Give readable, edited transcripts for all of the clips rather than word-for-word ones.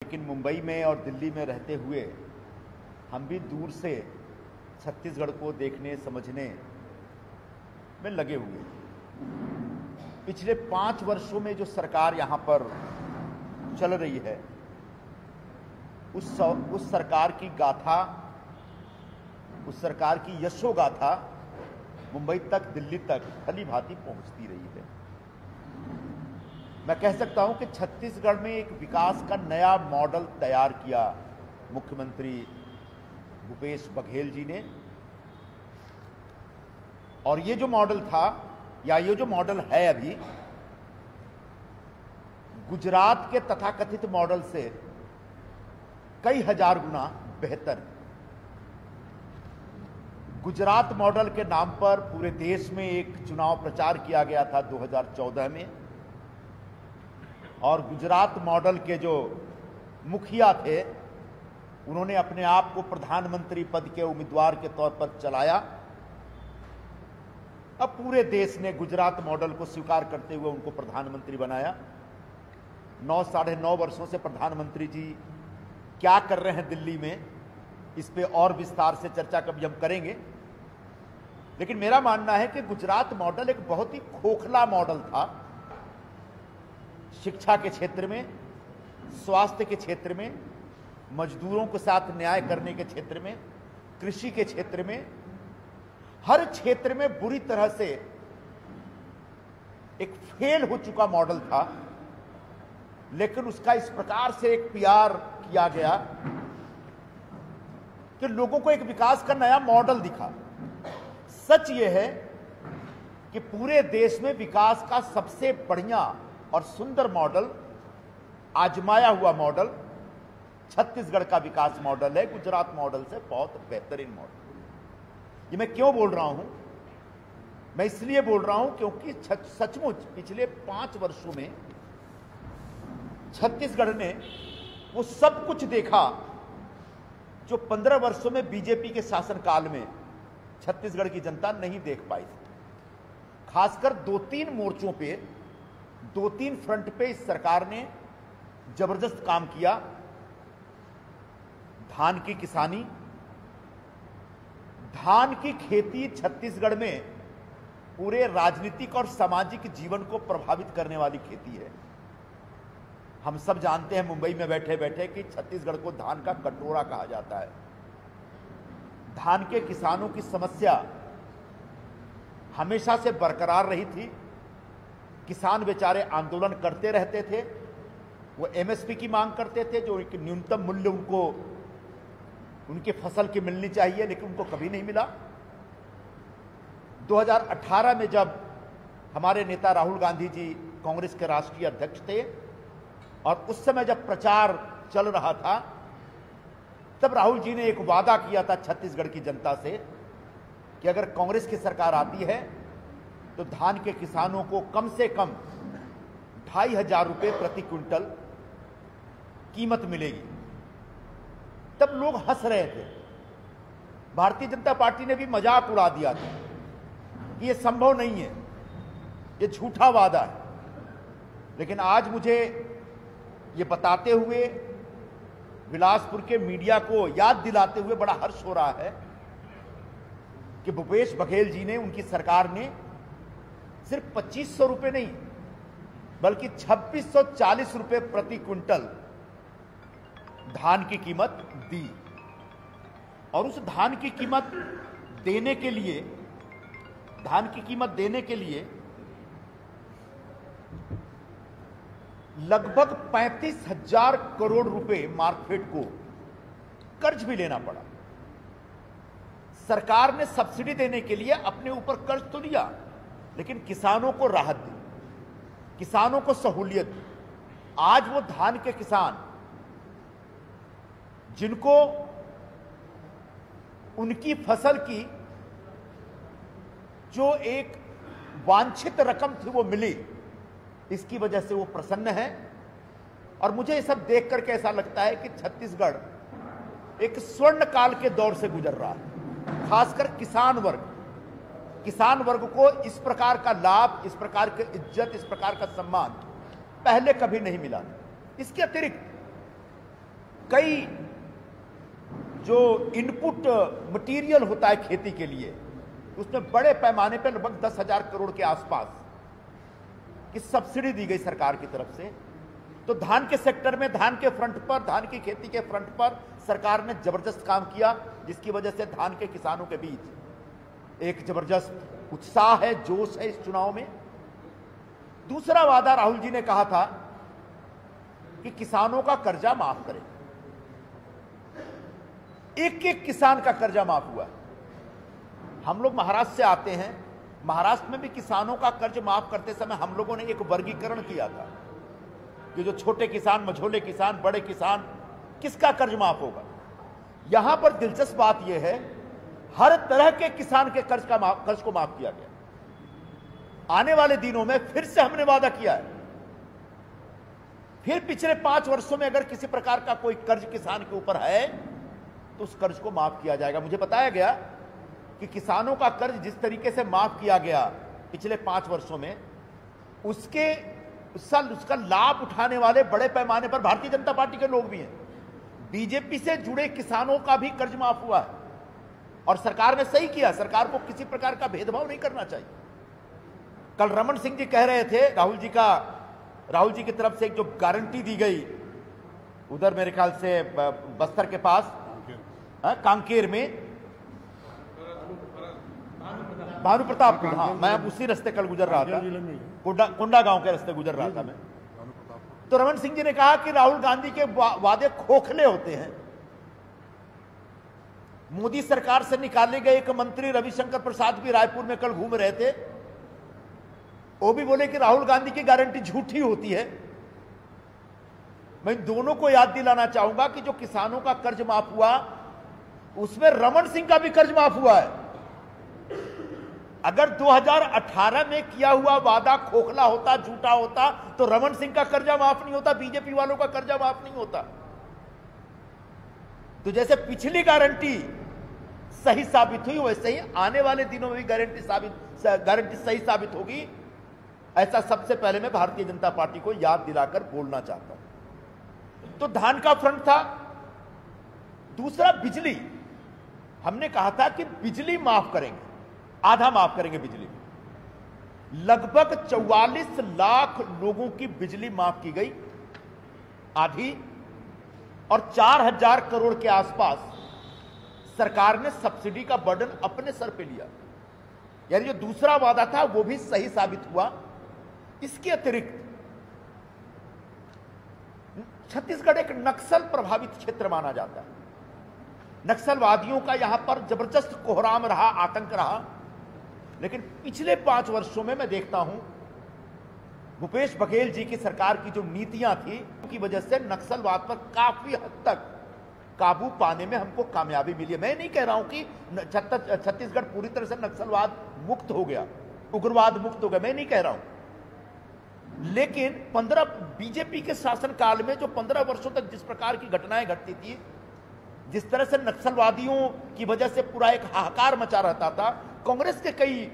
लेकिन मुंबई में और दिल्ली में रहते हुए हम भी दूर से छत्तीसगढ़ को देखने समझने में लगे हुए। पिछले 5 वर्षों में जो सरकार यहां पर चल रही है उस सरकार की गाथा, उस सरकार की यशोगाथा मुंबई तक, दिल्ली तक भली भांति पहुंचती रही है। मैं कह सकता हूं कि छत्तीसगढ़ में एक विकास का नया मॉडल तैयार किया मुख्यमंत्री भूपेश बघेल जी ने, और ये जो मॉडल था या ये जो मॉडल है अभी गुजरात के तथाकथित मॉडल से कई हजार गुना बेहतर। गुजरात मॉडल के नाम पर पूरे देश में एक चुनाव प्रचार किया गया था 2014 में, और गुजरात मॉडल के जो मुखिया थे उन्होंने अपने आप को प्रधानमंत्री पद के उम्मीदवार के तौर पर चलाया। अब पूरे देश ने गुजरात मॉडल को स्वीकार करते हुए उनको प्रधानमंत्री बनाया। 9 साढ़े 9 वर्षों से प्रधानमंत्री जी क्या कर रहे हैं दिल्ली में, इस पे और विस्तार से चर्चा कभी हम करेंगे। लेकिन मेरा मानना है कि गुजरात मॉडल एक बहुत ही खोखला मॉडल था। शिक्षा के क्षेत्र में, स्वास्थ्य के क्षेत्र में, मजदूरों के साथ न्याय करने के क्षेत्र में, कृषि के क्षेत्र में, हर क्षेत्र में बुरी तरह से एक फेल हो चुका मॉडल था। लेकिन उसका इस प्रकार से एक पीआर किया गया कि लोगों को एक विकास का नया मॉडल दिखा। सच यह है कि पूरे देश में विकास का सबसे बढ़िया और सुंदर मॉडल, आजमाया हुआ मॉडल छत्तीसगढ़ का विकास मॉडल है, गुजरात मॉडल से बहुत बेहतरीन मॉडल। ये मैं क्यों बोल रहा हूं? मैं इसलिए बोल रहा हूं क्योंकि सचमुच पिछले 5 वर्षों में छत्तीसगढ़ ने वो सब कुछ देखा जो 15 वर्षों में बीजेपी के शासनकाल में छत्तीसगढ़ की जनता नहीं देख पाई थी। खासकर 2-3 मोर्चों पे, 2-3 फ्रंट पे इस सरकार ने जबरदस्त काम किया। धान की किसानी, धान की खेती छत्तीसगढ़ में पूरे राजनीतिक और सामाजिक जीवन को प्रभावित करने वाली खेती है। हम सब जानते हैं मुंबई में बैठे बैठे कि छत्तीसगढ़ को धान का कटोरा कहा जाता है। धान के किसानों की समस्या हमेशा से बरकरार रही थी। किसान बेचारे आंदोलन करते रहते थे, वो एमएसपी की मांग करते थे, जो एक न्यूनतम मूल्य उनको उनकी फसल की मिलनी चाहिए, लेकिन उनको कभी नहीं मिला। 2018 में जब हमारे नेता राहुल गांधी जी कांग्रेस के राष्ट्रीय अध्यक्ष थे और उस समय जब प्रचार चल रहा था, तब राहुल जी ने एक वादा किया था छत्तीसगढ़ की जनता से कि अगर कांग्रेस की सरकार आती है तो धान के किसानों को कम से कम 2,500 रुपये प्रति क्विंटल कीमत मिलेगी। तब लोग हंस रहे थे। भारतीय जनता पार्टी ने भी मजाक उड़ा दिया था कि यह संभव नहीं है, यह झूठा वादा है। लेकिन आज मुझे ये बताते हुए, बिलासपुर के मीडिया को याद दिलाते हुए बड़ा हर्ष हो रहा है कि भूपेश बघेल जी ने, उनकी सरकार ने सिर्फ 2500 रुपये नहीं बल्कि 2640 रुपये प्रति क्विंटल धान की कीमत दी। और उस धान की कीमत देने के लिए लगभग 35,000 करोड़ रुपए मार्केट को कर्ज भी लेना पड़ा। सरकार ने सब्सिडी देने के लिए अपने ऊपर कर्ज तो लिया, लेकिन किसानों को राहत दी, किसानों को सहूलियत दी। आज वो धान के किसान जिनको उनकी फसल की जो एक वांछित रकम थी वो मिली, इसकी वजह से वो प्रसन्न है। और मुझे ये सब देख करके ऐसा लगता है कि छत्तीसगढ़ एक स्वर्ण काल के दौर से गुजर रहा है। खासकर किसान वर्ग को इस प्रकार का लाभ, इस प्रकार की इज्जत, इस प्रकार का सम्मान पहले कभी नहीं मिला। इसके अतिरिक्त कई जो इनपुट मटेरियल होता है खेती के लिए, उसमें बड़े पैमाने पर लगभग 10,000 करोड़ के आसपास की सब्सिडी दी गई सरकार की तरफ से। तो धान के सेक्टर में, धान के फ्रंट पर, धान की खेती के फ्रंट पर सरकार ने जबरदस्त काम किया, जिसकी वजह से धान के किसानों के बीच एक जबरदस्त उत्साह है, जोश है इस चुनाव में। दूसरा वादा राहुल जी ने कहा था कि किसानों का कर्जा माफ करें। एक एक किसान का कर्जा माफ हुआ। हम लोग महाराष्ट्र से आते हैं, महाराष्ट्र में भी किसानों का कर्ज माफ करते समय हम लोगों ने एक वर्गीकरण किया था कि जो छोटे किसान, मझोले किसान, बड़े किसान, किसका कर्ज माफ होगा। यहां पर दिलचस्प बात यह है, हर तरह के किसान के कर्ज को माफ किया गया। आने वाले दिनों में फिर से हमने वादा किया है, फिर पिछले 5 वर्षों में अगर किसी प्रकार का कोई कर्ज किसान के ऊपर है तो उस कर्ज को माफ किया जाएगा। मुझे बताया गया कि किसानों का कर्ज जिस तरीके से माफ किया गया पिछले 5 वर्षों में, उसका लाभ उठाने वाले बड़े पैमाने पर भारतीय जनता पार्टी के लोग भी हैं। बीजेपी से जुड़े किसानों का भी कर्ज माफ हुआ है और सरकार ने सही किया। सरकार को किसी प्रकार का भेदभाव नहीं करना चाहिए। कल रमन सिंह जी कह रहे थे, राहुल जी की तरफ से एक जो गारंटी दी गई उधर मेरे ख्याल से बस्तर के पास कांकेर में, भानु प्रताप, हाँ, मैं अब उसी रास्ते कल गुजर रहा था, कुंडा गांव के रास्ते गुजर रहा था मैं। तो रमन सिंह जी ने कहा कि राहुल गांधी के वादे खोखले होते हैं। मोदी सरकार से निकाले गए एक मंत्री रविशंकर प्रसाद भी रायपुर में कल घूम रहे थे, वो भी बोले कि राहुल गांधी की गारंटी झूठी होती है। मैं इन दोनों को याद दिलाना चाहूंगा कि जो किसानों का कर्ज माफ हुआ उसमें रमन सिंह का भी कर्ज माफ हुआ है। अगर 2018 में किया हुआ वादा खोखला होता, झूठा होता, तो रमन सिंह का कर्जा माफ नहीं होता, बीजेपी वालों का कर्जा माफ नहीं होता। तो जैसे पिछली गारंटी सही साबित हुई, वैसे ही आने वाले दिनों में भी गारंटी सही साबित होगी। ऐसा सबसे पहले मैं भारतीय जनता पार्टी को याद दिलाकर बोलना चाहता हूं। तो धान का फ्रंट था। दूसरा बिजली, हमने कहा था कि बिजली माफ करेंगे, आधा माफ करेंगे बिजली। लगभग 44 लाख लोगों की बिजली माफ की गई, आधी, और 4,000 करोड़ के आसपास सरकार ने सब्सिडी का बर्डन अपने सर पे लिया। यानी जो दूसरा वादा था वो भी सही साबित हुआ। इसके अतिरिक्त छत्तीसगढ़ एक नक्सल प्रभावित क्षेत्र माना जाता है। नक्सलवादियों का यहां पर जबरदस्त कोहराम रहा, आतंक रहा। लेकिन पिछले 5 वर्षों में मैं देखता हूं भूपेश बघेल जी की सरकार की जो नीतियां थी, उनकी वजह से नक्सलवाद पर काफी हद तक काबू पाने में हमको कामयाबी मिली है। मैं नहीं कह रहा हूं कि छत्तीसगढ़ पूरी तरह से नक्सलवाद मुक्त हो गया, उग्रवाद मुक्त हो गया, मैं नहीं कह रहा हूं। लेकिन बीजेपी के शासनकाल में जो 15 वर्षों तक जिस प्रकार की घटनाएं घटती थी, जिस तरह से नक्सलवादियों की वजह से पूरा एक हाहाकार मचा रहता था, कांग्रेस के कई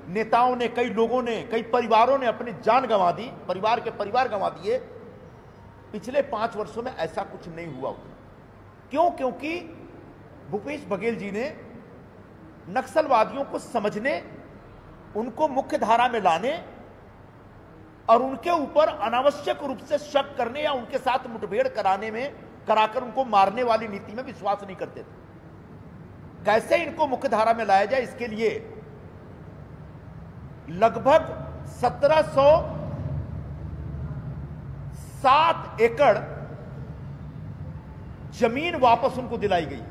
नेताओं ने, कई लोगों ने, कई परिवारों ने अपनी जान गंवा दी, परिवार गंवा दिए। पिछले 5 वर्षों में ऐसा कुछ नहीं हुआ। क्यों? क्योंकि भूपेश बघेल जी ने नक्सलवादियों को समझने, उनको मुख्य धारा में लाने और उनके ऊपर अनावश्यक रूप से शक करने या उनके साथ मुठभेड़ कराकर उनको मारने वाली नीति में विश्वास नहीं करते थे। कैसे इनको मुख्य धारा में लाया जाए, इसके लिए लगभग 1707 एकड़ जमीन वापस उनको दिलाई गई।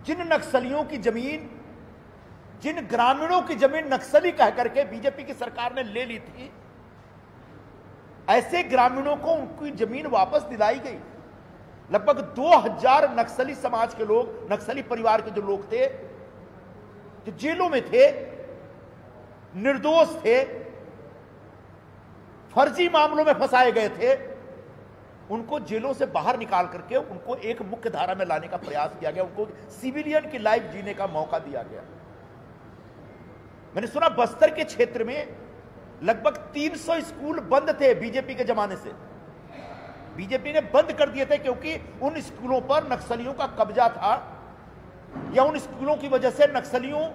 जिन नक्सलियों की जमीन, जिन ग्रामीणों की जमीन नक्सली कह करके बीजेपी की सरकार ने ले ली थी, ऐसे ग्रामीणों को उनकी जमीन वापस दिलाई गई। लगभग 2000 नक्सली समाज के लोग, नक्सली परिवार के जो लोग थे, जो जेलों में थे, निर्दोष थे, फर्जी मामलों में फंसाए गए थे, उनको जेलों से बाहर निकाल करके उनको एक मुख्य धारा में लाने का प्रयास किया गया। उनको सिविलियन की लाइफ जीने का मौका दिया गया। मैंने सुना बस्तर के क्षेत्र में लगभग 300 स्कूल बंद थे बीजेपी के जमाने से। बीजेपी ने बंद कर दिए थे, क्योंकि उन स्कूलों पर नक्सलियों का कब्जा था, या उन स्कूलों की वजह से नक्सलियों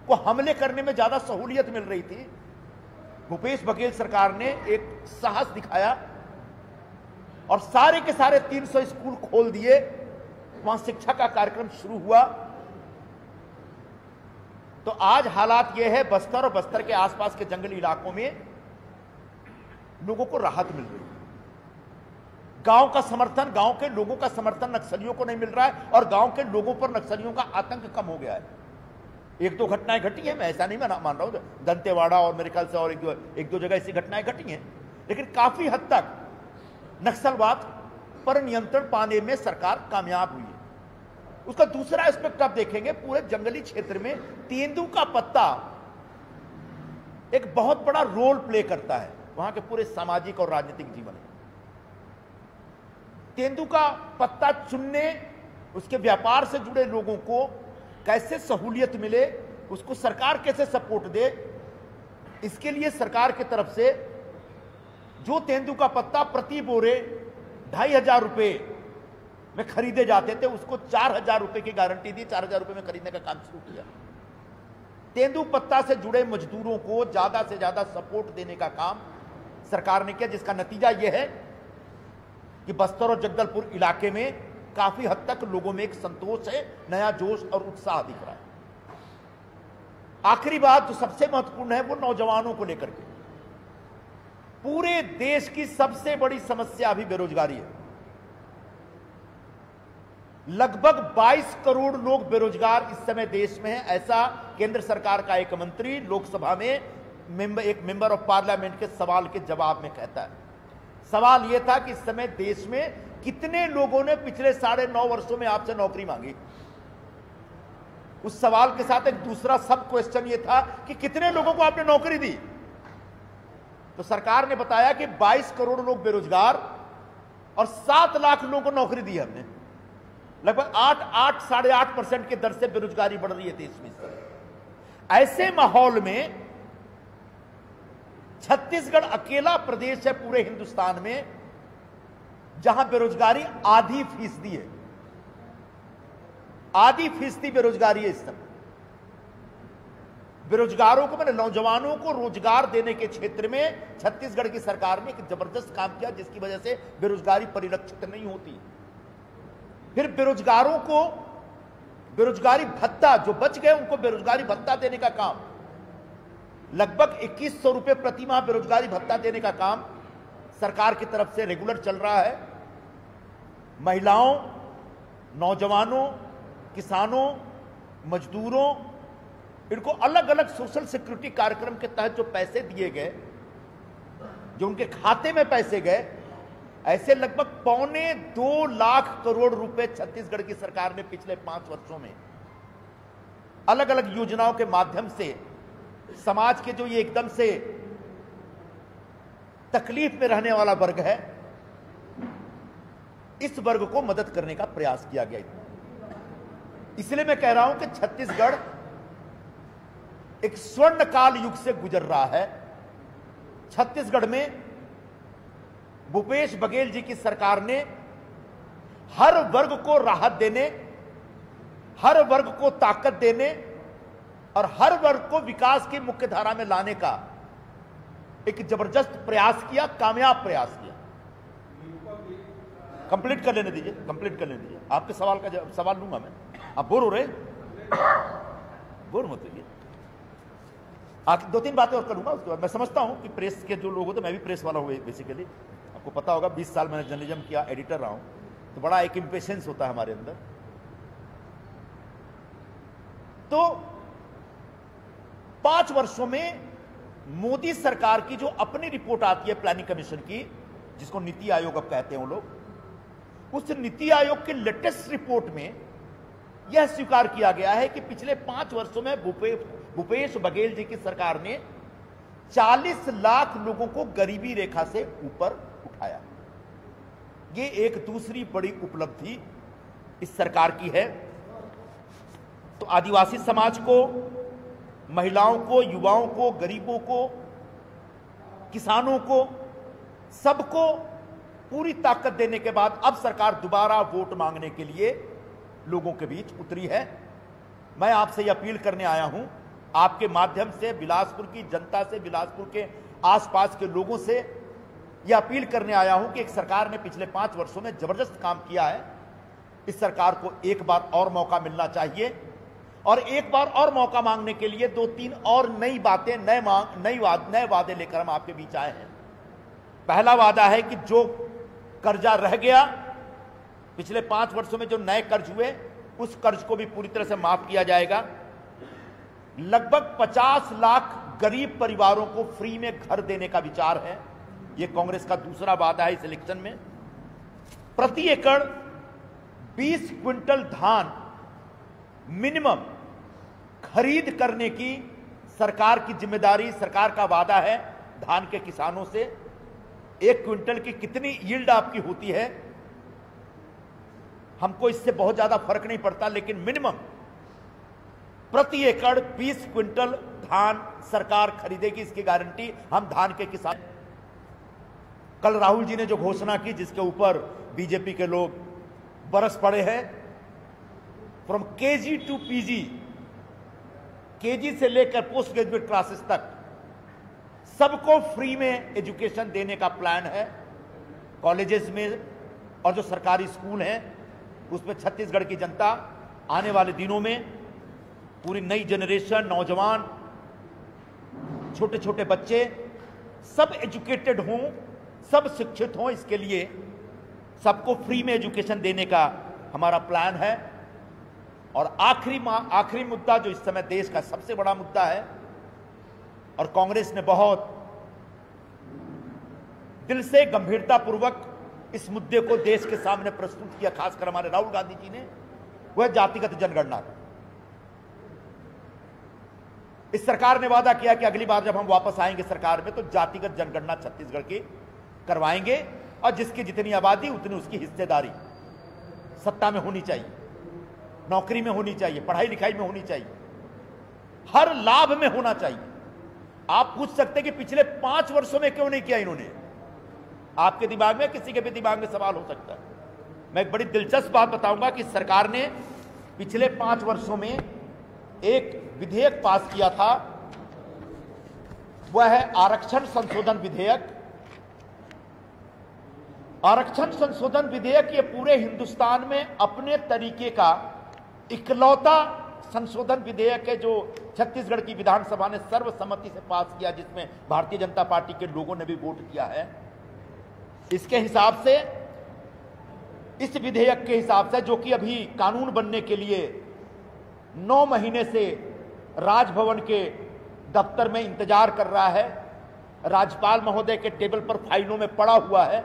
को हमले करने में ज्यादा सहूलियत मिल रही थी। भूपेश बघेल सरकार ने एक साहस दिखाया और सारे के सारे 300 स्कूल खोल दिए, वहां शिक्षा का कार्यक्रम शुरू हुआ। तो आज हालात यह है, बस्तर और बस्तर के आसपास के जंगली इलाकों में लोगों को राहत मिल रही है। गांव का समर्थन, गांव के लोगों का समर्थन नक्सलियों को नहीं मिल रहा है, और गांव के लोगों पर नक्सलियों का आतंक कम हो गया है। एक दो घटनाएं घटी है, मैं ऐसा नहीं मान रहा हूं, दंतेवाड़ा और मेरे ख्याल से और एक दो जगह ऐसी घटनाएं घटी हैं, लेकिन काफी हद तक नक्सलवाद पर नियंत्रण पाने में सरकार कामयाब हुई है। उसका दूसरा एस्पेक्ट आप देखेंगे, पूरे जंगली क्षेत्र में तेंदू का पत्ता एक बहुत बड़ा रोल प्ले करता है वहां के पूरे सामाजिक और राजनीतिक जीवन में। तेंदू का पत्ता चुनने, उसके व्यापार से जुड़े लोगों को कैसे सहूलियत मिले, उसको सरकार कैसे सपोर्ट दे, इसके लिए सरकार की तरफ से जो तेंदू का पत्ता प्रति बोरे 2,500 रुपए में खरीदे जाते थे, उसको 4,000 रुपए की गारंटी दी, 4,000 रुपए में खरीदने का काम शुरू किया। तेंदू पत्ता से जुड़े मजदूरों को ज्यादा से ज्यादा सपोर्ट देने का काम सरकार ने किया, जिसका नतीजा यह है कि बस्तर और जगदलपुर इलाके में काफी हद तक लोगों में एक संतोष है, नया जोश और उत्साह दिख रहा है। आखिरी बात जो सबसे महत्वपूर्ण है वो नौजवानों को लेकर के। पूरे देश की सबसे बड़ी समस्या अभी बेरोजगारी है। लगभग 22 करोड़ लोग बेरोजगार इस समय देश में है, ऐसा केंद्र सरकार का एक मंत्री लोकसभा में एक मेंबर ऑफ पार्लियामेंट के सवाल के जवाब में कहता है। सवाल यह था कि इस समय देश में कितने लोगों ने पिछले 9.5 वर्षों में आपसे नौकरी मांगी। उस सवाल के साथ एक दूसरा सब क्वेश्चन यह था कि कितने लोगों को आपने नौकरी दी। तो सरकार ने बताया कि 22 करोड़ लोग बेरोजगार और 7 लाख लोगों को नौकरी दी हमने। लगभग 8.5% के दर से बेरोजगारी बढ़ रही है देश में। ऐसे माहौल में छत्तीसगढ़ अकेला प्रदेश है पूरे हिंदुस्तान में जहां बेरोजगारी आधी फीसदी है। आधी फीसदी बेरोजगारी है इस समय। बेरोजगारों को, मैंने नौजवानों को रोजगार देने के क्षेत्र में छत्तीसगढ़ की सरकार ने एक जबरदस्त काम किया, जिसकी वजह से बेरोजगारी परिलक्षित नहीं होती। फिर बेरोजगारों को बेरोजगारी भत्ता, जो बच गए उनको बेरोजगारी भत्ता देने का काम, लगभग 2100 रुपए प्रति माह बेरोजगारी भत्ता देने का काम सरकार की तरफ से रेगुलर चल रहा है। महिलाओं, नौजवानों, किसानों, मजदूरों, इनको अलग अलग सोशल सिक्योरिटी कार्यक्रम के तहत जो पैसे दिए गए, जो उनके खाते में पैसे गए, ऐसे लगभग 2.25 लाख करोड़ रुपए छत्तीसगढ़ की सरकार ने पिछले 5 वर्षों में अलग अलग योजनाओं के माध्यम से समाज के जो ये एकदम से तकलीफ में रहने वाला वर्ग है, इस वर्ग को मदद करने का प्रयास किया गया। इसलिए मैं कह रहा हूं कि छत्तीसगढ़ एक स्वर्ण काल युग से गुजर रहा है। छत्तीसगढ़ में भूपेश बघेल जी की सरकार ने हर वर्ग को राहत देने, हर वर्ग को ताकत देने और हर वर्ग को विकास की मुख्य धारा में लाने का एक जबरदस्त प्रयास किया, कामयाब प्रयास किया। कंप्लीट कर लेने दीजिए, कंप्लीट कर लेने दीजिए। आपके सवाल का सवाल लूंगा मैं। आप बोर हो रहे? बोर मत होइए। आखिर 2-3 बातें और करूंगा, उसके बाद मैं समझता हूं कि प्रेस के जो लोग होते, मैं भी प्रेस वाला हूं बेसिकली। आपको पता होगा 20 साल मैंने जर्नलिज्म किया, एडिटर रहा हूं, तो बड़ा एक इंपेशेंस होता है हमारे अंदर। तो 5 वर्षों में मोदी सरकार की जो अपनी रिपोर्ट आती है प्लानिंग कमीशन की, जिसको नीति आयोग अब कहते हैं वो लोग, उस नीति आयोग के लेटेस्ट रिपोर्ट में यह स्वीकार किया गया है कि पिछले 5 वर्षों में भूपेश बघेल जी की सरकार ने 40 लाख लोगों को गरीबी रेखा से ऊपर उठाया। ये एक दूसरी बड़ी उपलब्धि इस सरकार की है। तो आदिवासी समाज को, महिलाओं को, युवाओं को, गरीबों को, किसानों को, सबको पूरी ताकत देने के बाद अब सरकार दोबारा वोट मांगने के लिए लोगों के बीच उतरी है। मैं आपसे यह अपील करने आया हूं, आपके माध्यम से बिलासपुर की जनता से, बिलासपुर के आसपास के लोगों से यह अपील करने आया हूं कि एक सरकार ने पिछले 5 वर्षों में जबरदस्त काम किया है। इस सरकार को एक बार और मौका मिलना चाहिए और एक बार और मौका मांगने के लिए 2-3 और नई बातें, नए वादे लेकर हम आपके बीच आए हैं। पहला वादा है कि जो कर्जा रह गया, पिछले 5 वर्षों में जो नए कर्ज हुए, उस कर्ज को भी पूरी तरह से माफ किया जाएगा। लगभग 50 लाख गरीब परिवारों को फ्री में घर देने का विचार है। यह कांग्रेस का दूसरा वादा है इस इलेक्शन में। प्रति एकड़ 20 क्विंटल धान मिनिमम खरीद करने की सरकार की जिम्मेदारी, सरकार का वादा है। धान के किसानों से 1 क्विंटल की कितनी यील्ड आपकी होती है, हमको इससे बहुत ज्यादा फर्क नहीं पड़ता, लेकिन मिनिमम प्रति एकड़ 20 क्विंटल धान सरकार खरीदेगी, इसकी गारंटी हम धान के किसान। कल राहुल जी ने जो घोषणा की, जिसके ऊपर बीजेपी के लोग बरस पड़े हैं, from KG to PG, KG से लेकर पोस्ट ग्रेजुएट क्लासेस तक सबको फ्री में एजुकेशन देने का प्लान है। कॉलेजेस में और जो सरकारी स्कूल हैं उसमें छत्तीसगढ़ की जनता आने वाले दिनों में, पूरी नई जनरेशन, नौजवान, छोटे छोटे बच्चे सब एजुकेटेड हों, सब शिक्षित हों। इसके लिए सबको फ्री में एजुकेशन देने का हमारा प्लान है। और आखिरी मुद्दा जो इस समय देश का सबसे बड़ा मुद्दा है और कांग्रेस ने बहुत दिल से, गंभीरतापूर्वक इस मुद्दे को देश के सामने प्रस्तुत किया, खासकर हमारे राहुल गांधी जी ने, वह जातिगत जनगणना। इस सरकार ने वादा किया कि अगली बार जब हम वापस आएंगे सरकार में तो जातिगत जनगणना छत्तीसगढ़ की करवाएंगे और जिसकी जितनी आबादी उतनी उसकी हिस्सेदारी सत्ता में होनी चाहिए, नौकरी में होनी चाहिए, पढ़ाई लिखाई में होनी चाहिए, हर लाभ में होना चाहिए। आप पूछ सकते हैं कि पिछले 5 वर्षों में क्यों नहीं किया इन्होंने। आपके दिमाग में, किसी के भी दिमाग में सवाल हो सकता है। मैं एक बड़ी दिलचस्प बात बताऊंगा कि सरकार ने पिछले 5 वर्षों में एक विधेयक पास किया था, वह है आरक्षण संशोधन विधेयक। आरक्षण संशोधन विधेयक ये पूरे हिंदुस्तान में अपने तरीके का इकलौता संशोधन विधेयक है जो छत्तीसगढ़ की विधानसभा ने सर्वसम्मति से पास किया, जिसमें भारतीय जनता पार्टी के लोगों ने भी वोट किया है। इसके हिसाब से, इस विधेयक के हिसाब से, जो कि अभी कानून बनने के लिए 9 महीने से राजभवन के दफ्तर में इंतजार कर रहा है, राज्यपाल महोदय के टेबल पर फाइलों में पड़ा हुआ है,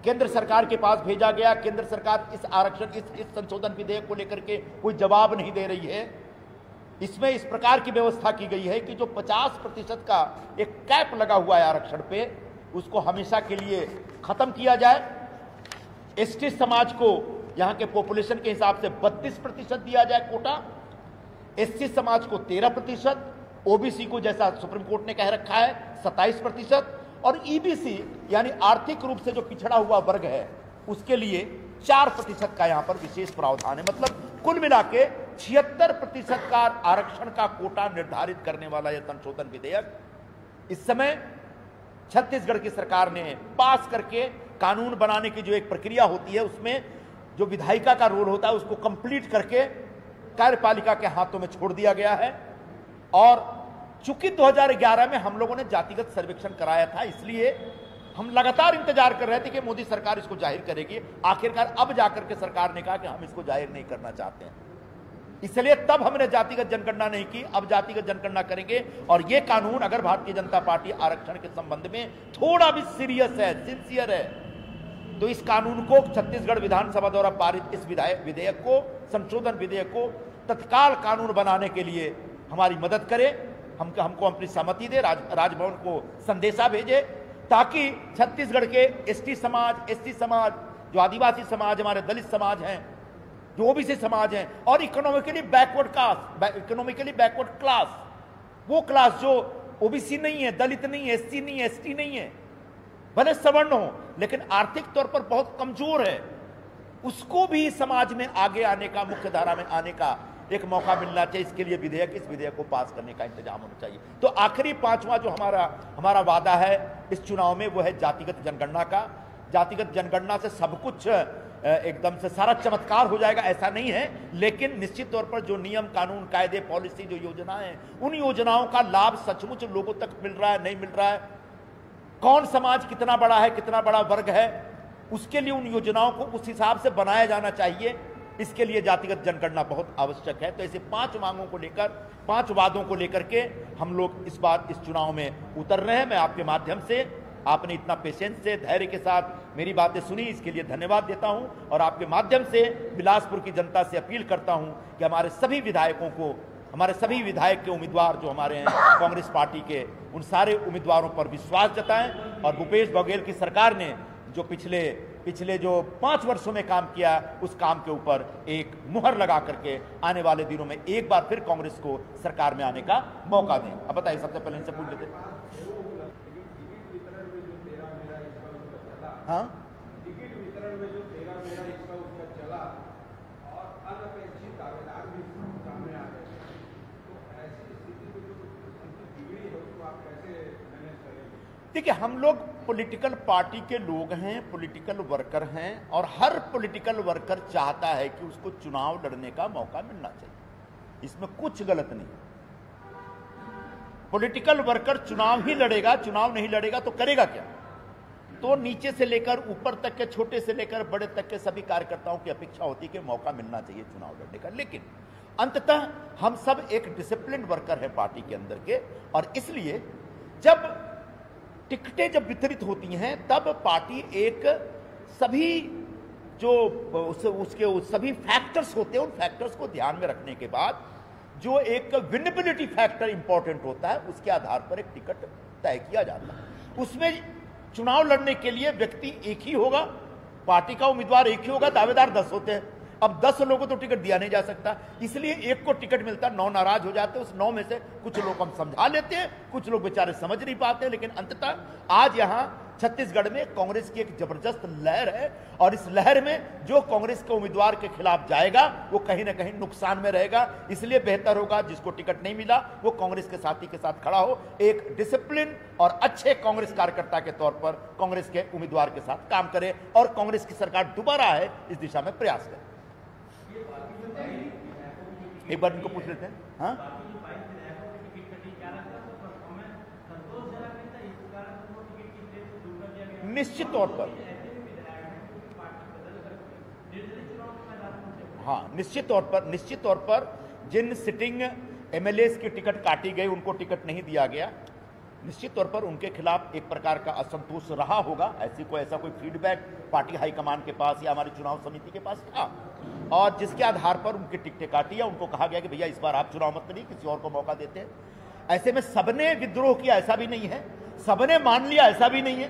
केंद्र सरकार के पास भेजा गया। केंद्र सरकार इस आरक्षण, इस संशोधन विधेयक को लेकर के कोई जवाब नहीं दे रही है। इसमें इस प्रकार की व्यवस्था की गई है कि जो 50% का एक कैप लगा हुआ है आरक्षण पे, उसको हमेशा के लिए खत्म किया जाए। एसटी समाज को यहां के पॉपुलेशन के हिसाब से 32% दिया जाए कोटा, एससी समाज को 13%, ओबीसी को जैसा सुप्रीम कोर्ट ने कह रखा है 27%, और ईबीसी यानी आर्थिक रूप से जो पिछड़ा हुआ वर्ग है उसके लिए 4% का यहां पर विशेष प्रावधान है। मतलब कुल मिला के 76% का आरक्षण का कोटा निर्धारित करने वाला यह संशोधन विधेयक इस समय छत्तीसगढ़ की सरकार ने पास करके, कानून बनाने की जो एक प्रक्रिया होती है उसमें जो विधायिका का रोल होता है उसको कंप्लीट करके कार्यपालिका के हाथों में छोड़ दिया गया है। और चूंकि 2011 में हम लोगों ने जातिगत सर्वेक्षण कराया था, इसलिए हम लगातार इंतजार कर रहे थे कि मोदी सरकार इसको जाहिर करेगी। आखिरकार अब जाकर के सरकार ने कहा कि हम इसको जाहिर नहीं करना चाहते हैं, इसलिए तब हमने जातिगत जनगणना नहीं की। अब जातिगत जनगणना करेंगे। और यह कानून, अगर भारतीय जनता पार्टी आरक्षण के संबंध में थोड़ा भी सीरियस है, सिंसियर है, तो इस कानून को छत्तीसगढ़ विधानसभा द्वारा पारित इस विधेयक को, संशोधन विधेयक को तत्काल कानून बनाने के लिए हमारी मदद करें, हमको अपनी सहमति दे, राजभवन को संदेशा भेजे, ताकि छत्तीसगढ़ के एसटी समाज, एसटी समाज, जो आदिवासी समाज, हमारे दलित समाज हैं, जो ओबीसी समाज हैं, और इकोनॉमिकली बैकवर्ड क्लास, वो क्लास जो ओबीसी नहीं है, दलित नहीं है, एससी नहीं है, एसटी नहीं है, भले सवर्ण हो लेकिन आर्थिक तौर पर बहुत कमजोर है, उसको भी समाज में आगे आने का, मुख्य धारा में आने का एक मौका मिलना चाहिए। इसके लिए इस विधेयक को पास करने का इंतजाम होना चाहिए। तो आखिरी पांचवा जो हमारा वादा है इस चुनाव में वो है जातिगत जनगणना का। जातिगत जनगणना से सब कुछ एकदम से सारा चमत्कार हो जाएगा ऐसा नहीं है, लेकिन निश्चित तौर पर जो नियम, कानून, कायदे, पॉलिसी, जो योजनाएं हैं, उन योजनाओं का लाभ सचमुच लोगों तक मिल रहा है, नहीं मिल रहा है, कौन समाज कितना बड़ा है, कितना बड़ा वर्ग है, उसके लिए उन योजनाओं को उस हिसाब से बनाया जाना चाहिए। इसके लिए जातिगत जनगणना बहुत आवश्यक है। तो ऐसे 5 मांगों को लेकर, 5 वादों को लेकर के हम लोग इस बार इस चुनाव में उतर रहे हैं। मैं आपके माध्यम से, आपने इतना पेशेंस से, धैर्य के साथ मेरी बातें सुनी, इसके लिए धन्यवाद देता हूं और आपके माध्यम से बिलासपुर की जनता से अपील करता हूं कि हमारे सभी विधायकों को, हमारे सभी विधायक के उम्मीदवार जो हमारे हैं कांग्रेस पार्टी के, उन सारे उम्मीदवारों पर विश्वास जताएं और भूपेश बघेल की सरकार ने जो पिछले जो 5 वर्षों में काम किया, उस काम के ऊपर एक मुहर लगा करके आने वाले दिनों में एक बार फिर कांग्रेस को सरकार में आने का मौका दें। अब बताइए, सबसे पहले इनसे पूछ लेते। हाँ, टिकट वितरण में जो तेरा मेरा इसका उसका चला और अनपेक्षित दावेदार भी सामने आ गए, तो ऐसी स्थिति में जो स्थिति बिगड़ी हो तो आप कैसे मैनेज करेंगे? देखिए, हम लोग पॉलिटिकल पार्टी के लोग हैं, पॉलिटिकल वर्कर हैं और हर पॉलिटिकल वर्कर चाहता है कि उसको चुनाव लड़ने का मौका मिलना चाहिए, इसमें कुछ गलत नहीं। पॉलिटिकल वर्कर चुनाव ही लड़ेगा, चुनाव नहीं लड़ेगा तो करेगा क्या? तो नीचे से लेकर ऊपर तक के, छोटे से लेकर बड़े तक के सभी कार्यकर्ताओं की अपेक्षा होती है कि मौका मिलना चाहिए चुनाव लड़ने का। लेकिन अंततः हम सब एक डिसिप्लिन वर्कर हैं पार्टी के अंदर के, और इसलिए जब टिकटें जब वितरित होती हैं तब पार्टी एक सभी जो उसके सभी फैक्टर्स होते हैं, उन फैक्टर्स को ध्यान में रखने के बाद जो एक विनेबिलिटी फैक्टर इंपॉर्टेंट होता है, उसके आधार पर एक टिकट तय किया जाता है। उसमें चुनाव लड़ने के लिए व्यक्ति एक ही होगा, पार्टी का उम्मीदवार एक ही होगा, दावेदार 10 होते हैं। अब 10 लोगों को तो टिकट दिया नहीं जा सकता, इसलिए एक को टिकट मिलता, 9 नाराज हो जाते हैं। उस 9 में से कुछ लोग हम समझा लेते हैं, कुछ लोग बेचारे समझ नहीं पाते। लेकिन अंततः आज यहां छत्तीसगढ़ में कांग्रेस की एक जबरदस्त लहर है और इस लहर में जो कांग्रेस के उम्मीदवार के खिलाफ जाएगा वो कहीं ना कहीं नुकसान में रहेगा। इसलिए बेहतर होगा जिसको टिकट नहीं मिला वो कांग्रेस के साथी के साथ खड़ा हो, एक डिसिप्लिन और अच्छे कांग्रेस कार्यकर्ता के तौर पर कांग्रेस के उम्मीदवार के साथ काम करे और कांग्रेस की सरकार दोबारा आए इस दिशा में प्रयास करे। एक बार इनको पूछ लेते हैं। हाँ, निश्चित तौर पर, हाँ, निश्चित तौर पर जिन सिटिंग एमएलएस की टिकट काटी गई, उनको टिकट नहीं दिया गया, निश्चित तौर पर उनके खिलाफ एक प्रकार का असंतोष रहा होगा। ऐसा कोई फीडबैक पार्टी हाईकमान के पास या हमारी चुनाव समिति के पास था और जिसके आधार पर उनकी टिकटें काटी या उनको कहा गया कि भैया इस बार आप चुनाव मत करिए, किसी और को मौका देते हैं। ऐसे में सबने विद्रोह किया ऐसा भी नहीं है, सबने मान लिया ऐसा भी नहीं है।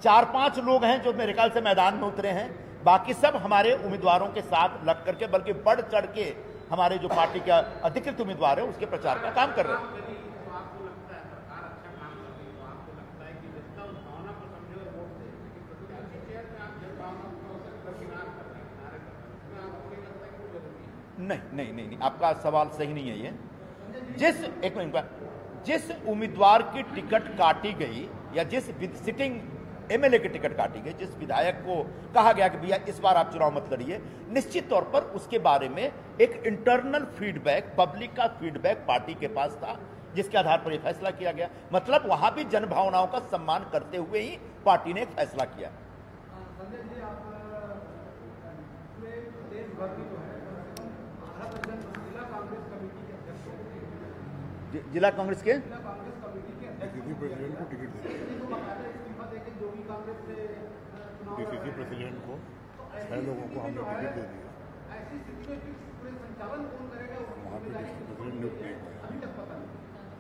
4-5 लोग हैं जो मेरे ख्याल से मैदान में उतरे हैं, बाकी सब हमारे उम्मीदवारों के साथ लग करके, बल्कि बढ़ चढ़ के हमारे जो पार्टी का अधिकृत उम्मीदवार है उसके प्रचार का काम कर रहे हैं। नहीं, आपका सवाल सही नहीं है ये। जिस उम्मीदवार की टिकट काटी गई या जिस सिटिंग एमएलए की टिकट काटी गई, जिस विधायक को कहा गया कि भैया इस बार आप चुनाव मत लड़िए, निश्चित तौर पर उसके बारे में एक इंटरनल फीडबैक, पब्लिक का फीडबैक पार्टी के पास था, जिसके आधार पर यह फैसला किया गया। मतलब वहां भी जनभावनाओं का सम्मान करते हुए ही पार्टी ने एक फैसला किया। जिला कांग्रेस के प्रेसिडेंट को टिकट दे, डीसीसी प्रेसिडेंट को 6 लोगों को हमने टिकट दे दिया। वहाँ पे प्रेसिडेंट नियुक्त नहीं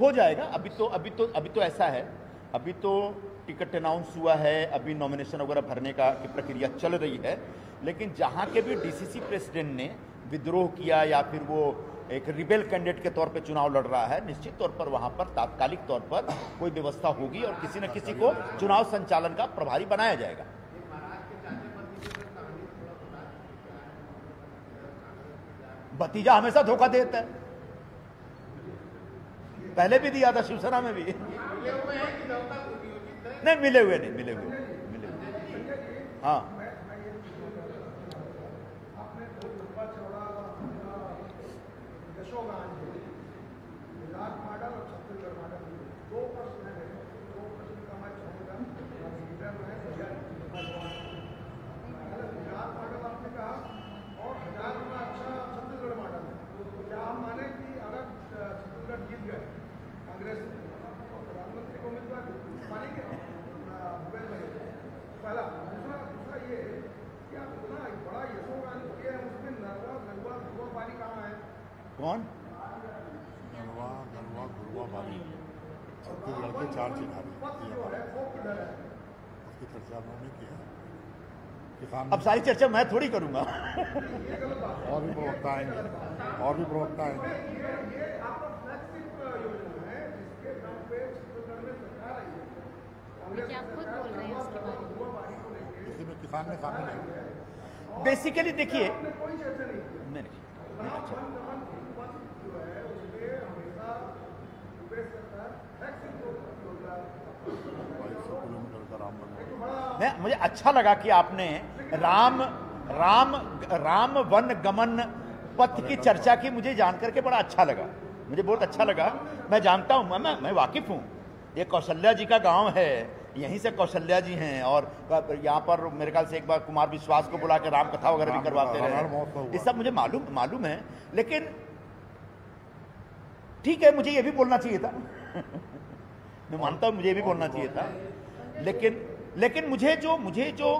हो जाएगा। अभी तो ऐसा है, अभी तो टिकट अनाउंस हुआ है, अभी नॉमिनेशन वगैरह भरने का की प्रक्रिया चल रही है। लेकिन जहाँ के भी डीसीसी प्रेसिडेंट ने विद्रोह किया या फिर वो एक रिबेल कैंडिडेट के तौर पे चुनाव लड़ रहा है, निश्चित तौर पर वहां पर तात्कालिक तौर पर कोई व्यवस्था होगी और किसी न किसी को चुनाव संचालन का प्रभारी बनाया जाएगा। भतीजा हमेशा धोखा देता है, पहले भी दिया था, शिवसेना में भी। नहीं, मिले हुए नहीं, मिले हुए। हाँ, कौन? गलवा गुरुआ बारी छत्तीसगढ़ के 4 चिन्हारी उसकी चर्चा उन्होंने किया। किसान अब सारी चर्चा मैं थोड़ी करूंगा। और भी प्रवक्ता आएंगे, और भी प्रवक्ता आएंगे। क्या खुद बोल रहे हैं उसके बारे में? इसी में किसान में शामिल है। बेसिकली देखिए, मुझे अच्छा लगा कि आपने राम वन गमन पथ की चर्चा की। मुझे जानकर के बड़ा अच्छा लगा, मुझे बहुत अच्छा लगा। मैं जानता हूं, मैं वाकिफ हूं। ये कौशल्या जी का गांव है, यहीं से कौशल्या जी हैं, और यहाँ पर मेरे ख्याल से एक बार कुमार विश्वास को बुला के राम कथा वगैरह भी करवाते रहे। ये सब मुझे मालूम है, लेकिन ठीक है, मुझे ये भी बोलना चाहिए था। मैं मानता हूं मुझे भी बोलना चाहिए था, लेकिन मुझे जो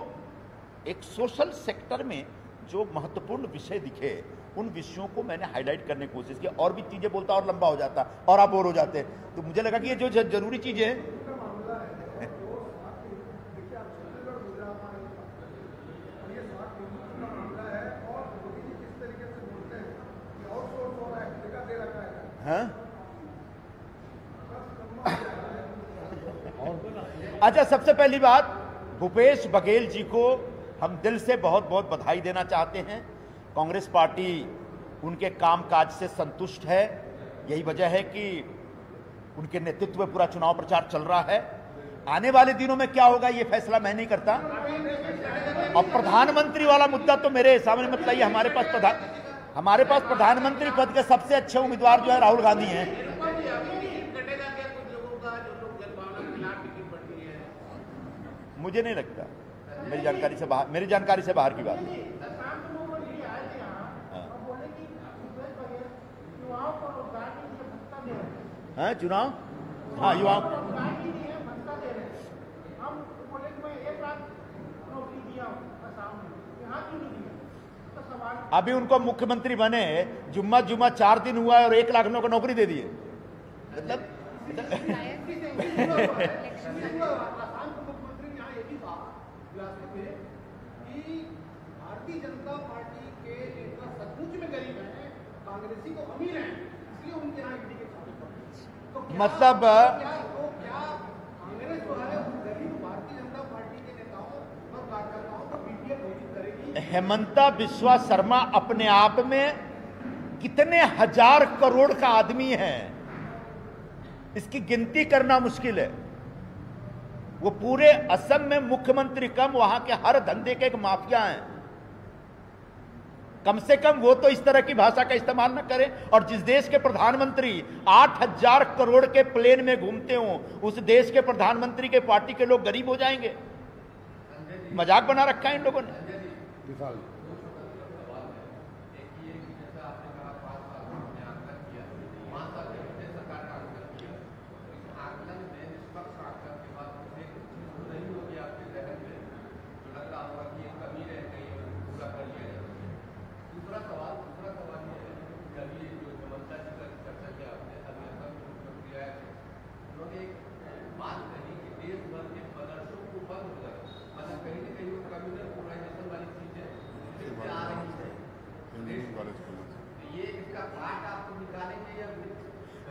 एक सोशल सेक्टर में जो महत्वपूर्ण विषय दिखे, उन विषयों को मैंने हाईलाइट करने की कोशिश की। और भी चीजें बोलता और लंबा हो जाता और आप बोर हो जाते, तो मुझे लगा कि ये जो जरूरी चीजें हैं। हाँ? अच्छा, सबसे पहली बात, भूपेश बघेल जी को हम दिल से बहुत बहुत बधाई देना चाहते हैं। कांग्रेस पार्टी उनके कामकाज से संतुष्ट है। यही वजह है कि उनके नेतृत्व में पूरा चुनाव प्रचार चल रहा है। आने वाले दिनों में क्या होगा ये फैसला मैं नहीं करता। और प्रधानमंत्री वाला मुद्दा तो मेरे सामने मत लाइए। हमारे पास प्रधानमंत्री पद के सबसे अच्छे उम्मीदवार जो है राहुल गांधी हैं। मुझे नहीं लगता, मेरी जानकारी से बाहर की बात है। हाँ, चुनाव, हाँ, युवाओं अभी उनको मुख्यमंत्री बने जुम्मा 4 दिन हुआ है और 1 लाख लोगों को नौकरी दे दिए। मतलब भारतीय जनता पार्टी के नेता सचमुच में गरीब हैं, कांग्रेसी को अमीर हैं, इसलिए उनके यहाँ ईडी के सामने। मतलब क्या कांग्रेस जो है गरीब भारतीय जनता पार्टी के नेताओं और कार्यकर्ताओं को पीटीए घोषित करेगी? हेमंता बिस्वा शर्मा अपने आप में कितने हजार करोड़ का आदमी है, इसकी गिनती करना मुश्किल है। वो पूरे असम में मुख्यमंत्री कम, वहां के हर धंधे के एक माफिया हैं। कम से कम वो तो इस तरह की भाषा का इस्तेमाल न करें। और जिस देश के प्रधानमंत्री 8000 करोड़ के प्लेन में घूमते हो, उस देश के प्रधानमंत्री के पार्टी के लोग गरीब हो जाएंगे। मजाक बना रखा है इन लोगों ने।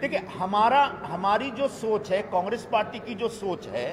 देखिए हमारी जो सोच है, कांग्रेस पार्टी की जो सोच है